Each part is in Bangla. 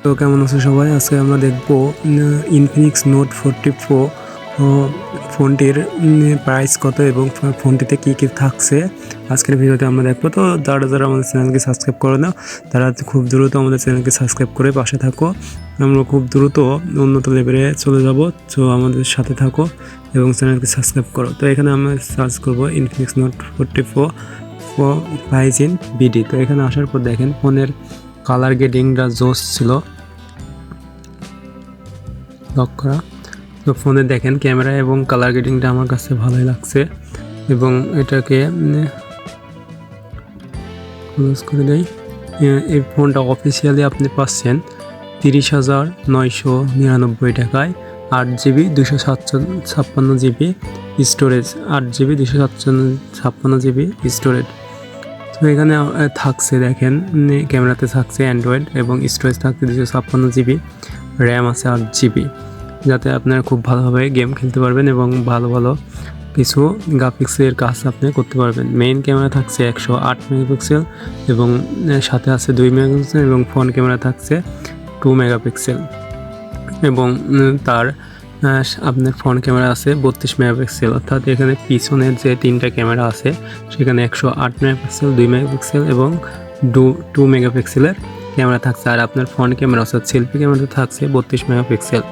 তো কেমন আছো সবাই? আজকে আমরা দেখবো ইনফিনিক্স নোট 44 ফোনটির প্রাইস কত এবং ফোনটিতে কী কী থাকছে আজকের ভিডিওতে আমরা দেখবো। তো যারা আমাদের চ্যানেলকে সাবস্ক্রাইব করে নাও তারা খুব দ্রুত আমাদের চ্যানেলকে সাবস্ক্রাইব করে পাশে থাকো। আমরা খুব দ্রুত উন্নত লেভেলে চলে যাব, তো আমাদের সাথে থাকো এবং চ্যানেলকে সাবস্ক্রাইব করো। তো এখানে আমরা সার্চ করবো ইনফিনিক্স নোট 44 5 বিডি। তো এখানে আসার পর দেখেন ফোনের কালার গ্রেডিংটা জোস ছিল, লক করা। তো ফোনে দেখেন ক্যামেরা এবং কালার গ্রেডিংটা আমার কাছে ভালোই লাগছে এবং এটাকে ক্লোজ করে দেই। এই ফোনটা অফিসিয়ালি আপনি পাচ্ছেন 30,999 টাকায়, 8GB 256GB storage, 8GB 256GB storage. তো এখানে থাকছে দেখেন ক্যামেরাতে থাকছে অ্যান্ড্রয়েড এবং স্টোরেজ থাকছে 256GB, র্যাম আছে 8GB, যাতে আপনারা খুব ভালোভাবে গেম খেলতে পারবেন এবং ভালো ভালো কিছু গ্রাফিক্সের কাজ আপনি করতে পারবেন। মেইন ক্যামেরা থাকছে 108 মেগাপিক্সেল এবং সাথে আছে 2 মেগাপিক্সেল এবং ফ্রন্ট ক্যামেরা থাকছে 2 মেগাপিক্সেল এবং তার আপনার ফ্রন্ট ক্যামেরা আছে 32 মেগাপিক্সেল। অর্থাৎ এখানে পিছনের যে 3টা ক্যামেরা আছে সেখানে 108 মেগাপিক্সেল, 2 মেগাপিক্সেল এবং 2 মেগাপিক্সেলের ক্যামেরা থাকছে। আর আপনার ফ্রন্ট ক্যামেরা অর্থাৎ সেলফি ক্যামেরাটা থাকছে 32 মেগাপিক্সেল।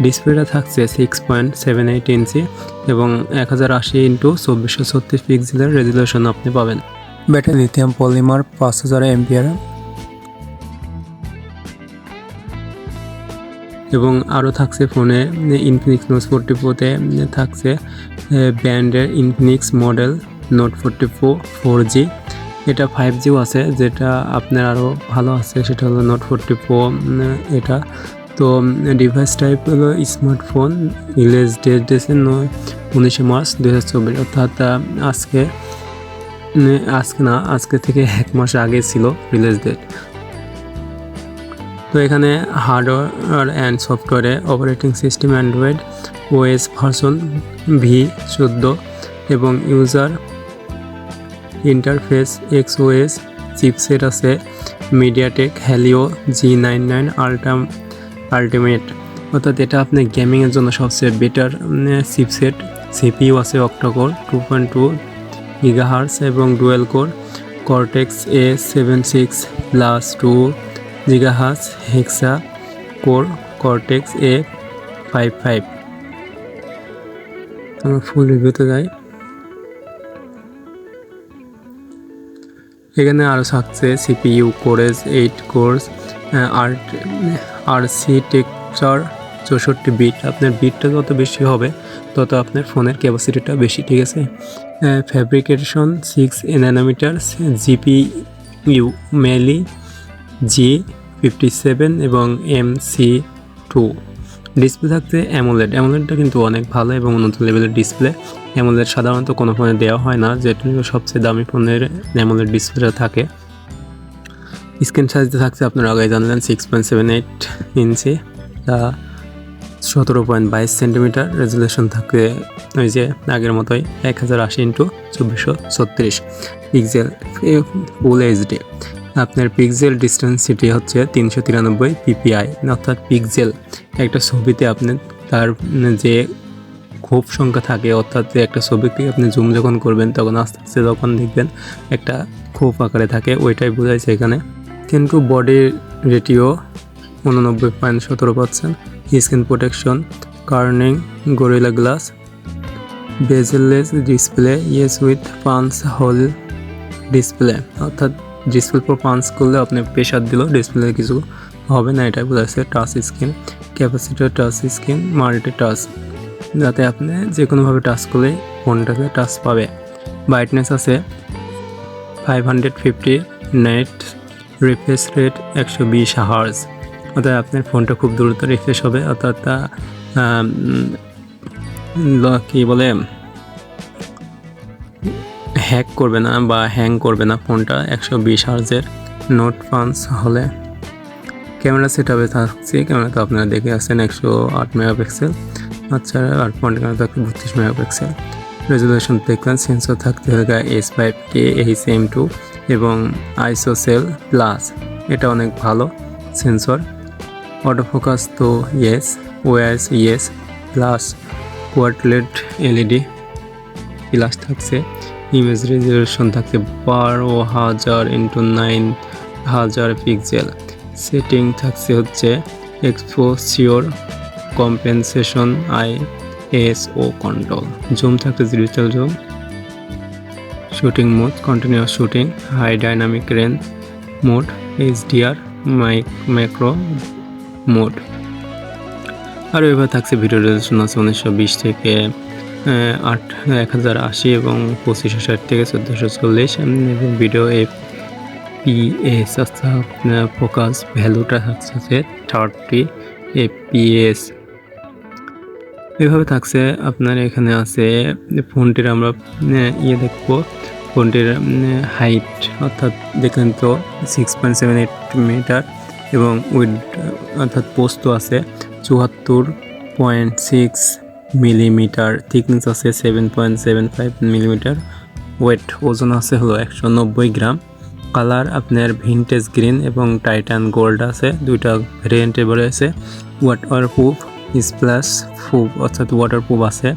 ডিসপ্লেটা থাকছে 6.78 ইঞ্চি এবং 1080x2436 পিক্সেলের রেজুলেশন আপনি পাবেন। ব্যাটারি লিথিয়াম পলিমার 5000 এমপিআর এবং আরও থাকছে ফোনে ইনফিনিক্স নোট 44-তে থাকছে ব্র্যান্ডের ইনফিনিক্স মডেল নোট 44 4G। এটা 5Gও আছে, যেটা আপনার আরও ভালো আছে সেটা হলো নোট 44 এটা। তো ডিভাইস টাইপ হলো স্মার্টফোন, রিলিজ ডেট দিয়েছে 19 মার্চ 2024, অর্থাৎ আজকে থেকে 1 মাস আগে ছিল রিলিজ ডেট। তো এখানে হার্ডওয়্যার অ্যান্ড সফটওয়্যারে operating system Android OS version V14 এবং ইউজার ইন্টারফেস XOS, চিপসেট আছে মিডিয়াটেক হেলিও G99 আল্টিমেট, অর্থাৎ এটা আপনি গেমিংয়ের জন্য সবচেয়ে বেটার চিপসেট। সিপিইউ আছে অক্টাকোর 2.2 GHz এবং dual core Cortex A76 plus 2 GHz hexa core Cortex A55। আমরা ফুল রিভিউতে যাই। এখানে আরও থাকছে CPU cores 8 cores architecture 64 bit. আপনার বিটটা যত বেশি হবে তত আপনার ফোনের ক্যাপাসিটিটা বেশি, ঠিক আছে। ফ্যাব্রিকেশন 6 nanometer জিপিইউ মেলি G57 এবং MC2। ডিসপ্লে থাকছে অ্যামোলেডটা কিন্তু অনেক ভালো এবং উন্নত লেভেলের ডিসপ্লে। অ্যামোলেড সাধারণত কোনো ফোনে দেওয়া হয় না, যেটা সবচেয়ে দামি ফোনের অ্যামোলেড ডিসপ্লে থাকে। স্ক্রিন সাইজটা থাকছে আপনারা আগে জানলেন 6.78 ইঞ্চি, 17.22 সেন্টিমিটার। রেজুলেশন থাকে ওই যে আগের মতোই 1080x2436 পিক্সেল ফুল এইচডি। আপনার পিক্সেল ডিস্টেন্সিটি হচ্ছে 393 ppi, অর্থাৎ পিক্সেল একটা ছবিতে আপনার তার যে খোপ সংখ্যা থাকে, অর্থাৎ একটা ছবিকে আপনি জুম যখন করবেন তখন আস্তে আস্তে যখন দেখবেন একটা খোপ আকারে থাকে, ওইটাই বোঝাইছে এখানে। কিন্তু body ratio 89.17%, screen protection Corning Gorilla glass, bezelless display yes with punch hole display, অর্থাৎ ডিসপ্লে পর পাঞ্চ করলে আপনি প্রেশার দিলেও ডিসপ্লে কিছু হবে না, এটাই বোঝাচ্ছে। Touch screen capacitor, touch screen multi touch, যাতে আপনি যে কোনোভাবে টাচ করলে ফোনটাকে টাচ পাবে। ব্রাইটনেস আছে 550 নেট, রিফ্রেশ রেট 120 Hz, অর্থাৎ আপনার ফোনটা খুব দ্রুত রিফ্রেশ হবে, অর্থাৎ কি বলে হ্যাক করবে না বা হ্যাং করবে না ফোনটা 120 Hz নোট পাঞ্চ হলে। ক্যামেরা সেট আপে থাকছে, ক্যামেরা তো আপনারা দেখে আসছেন 108 মেগাপিক্সেল, আচ্ছা। আর ফ্রন্ট ক্যামেরা থাকছে 32 মেগাপিক্সেল। রেজুলেশন দেখলেন, সেন্সর থাকতে হবে S5K HM2 এবং আইসোসেল প্লাস, এটা অনেক ভালো সেন্সর। অটোফোকাস তো ইয়েস, ওয়াইস ইয়েস, প্লাস কোয়াডলেট এলইডি প্লাস থাকছে। ইমেজ রেজলিউশন থাকছে 12,000 x 9,000 পিক্সেল। সেটিং থাকছে হচ্ছে exposure compensation, ISO control. Zoom থাকছে digital zoom. Shooting mode continuous shooting, high dynamic range mode, HDR macro mode. আর এবার থাকছে ভিডিও রেজলিউশন আছে 1920 থেকে 1080 এবং 2560 থেকে 1440 এবং ভিডিও FPS আছে আপনার ফোকাস ভ্যালুটা থাকছে 30 FPS। এভাবে থাকছে আপনার। এখানে আছে ফোনটির আমরা দেখবো ফোনটির হাইট, অর্থাৎ দেখলেন তো 6.78 মিটার এবং উইড অর্থাৎ পোস্ত আছে 74.6 মিলিমিটার, থিকনেস আছে 7.75 মিলিমিটার, ওয়েট ওজন আছে হলো 190 গ্রাম। কালার আপনার ভিনটেজ গ্রিন এবং টাইটান গোল্ড আছে, দুইটা ভেরিয়েন্টে বলে আছে। ওয়াটারপ্রুফ স্প্ল্যাশ প্রুফ অর্থাৎ ওয়াটারপ্রুফ আছে।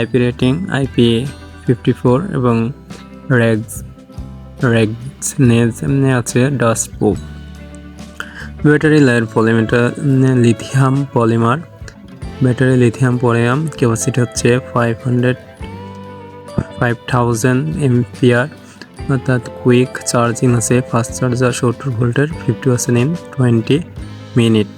IP রেটিং IP54 এবং রেগনেজ আছে ডাস্ট প্রুফ। ব্যাটারি লাইফ পলিমিটার lithium polymer, battery lithium polymer, capacity হচ্ছে 5000 এম্পিয়ার, অর্থাৎ কুইক চার্জিং আছে। ফাস্ট চার্জার 70 ভোল্টের 50% ইন 20 মিনিট।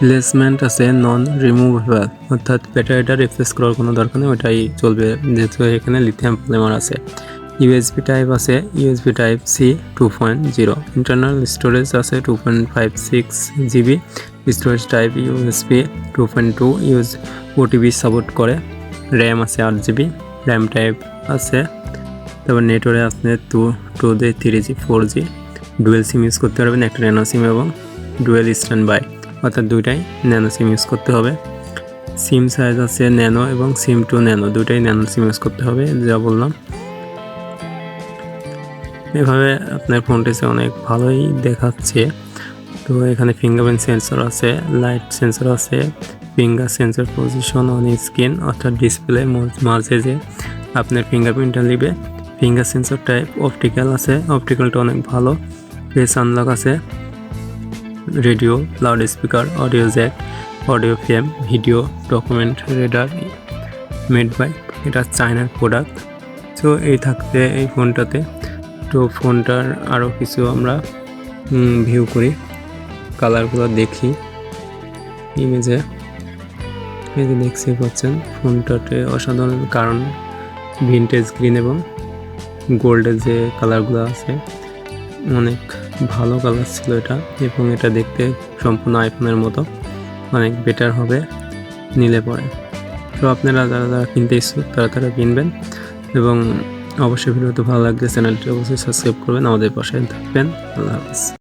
রিপ্লেসমেন্ট আছে নন রিমুভেবল, অর্থাৎ ব্যাটারিটা রিপ্লেস করার কোনো দরকার নেই, ওটাই চলবে যেহেতু এখানে লিথিয়াম পলিমার আছে। USB টাইপ আছে, USB type C 2.0। Internal storage আছে 2.56 GB। Storage type USB 2.2, OTP support করে। র্যাম আছে 8 GB, র্যাম টাইপ আছে। তারপর নেটওয়ার্ক আছে 2G 3G 4G। Dual SIM use করতে পারবেন, একটা ন্যানো সিম এবং ডুয়েল স্ট্যান্ড বাই, অর্থাৎ দুইটাই ন্যানো সিম ইউজ করতে হবে। সিম সাইজ আছে ন্যানো এবং সিম টু ন্যানো, দুইটাই ন্যানো সিম ইউজ করতে হবে যা বললাম। এভাবে আপনার ফোনটি অনেক ভালোই দেখাচ্ছে। তো এখানে ফিঙ্গারপ্রিন্ট সেন্সর আছে, লাইট সেন্সর আছে, finger sensor position on screen, অর্থাৎ ডিসপ্লে মাঝে যে আপনার ফিঙ্গারপ্রিন্টটা নেবে। ফিঙ্গার সেন্সর টাইপ অপটিক্যাল আছে, অপটিক্যালটা অনেক ভালো। ফেস আনলক আছে, radio, loud speaker, audio jack, audio frame, video, document reader, made by, এটা চায়নার প্রোডাক্ট। তো এই থাকতে এই ফোনটাতে। তো ফোনটার আরও কিছু আমরা ভিউ করি, কালারগুলো দেখি। ইমেজে এই যে দেখতে পাচ্ছেন ফোনটাতে অসাধারণ, কারণ ভিনটেজ গ্রিন এবং গোল্ডের যে কালারগুলো আছে অনেক ভালো কালার ছিল এটা, এবং এটা দেখতে সম্পূর্ণ আইফোনের মতো, অনেক বেটার হবে নিলে পরে। তো আপনারা যারা কিনতে ইচ্ছুক তারা কিনবেন, এবং অবশ্যই ভিডিওতে ভালো লাগলে চ্যানেলটি অবশ্যই সাবস্ক্রাইব করবেন, আমাদের পাশে থাকবেন। আল্লাহ হাফেজ।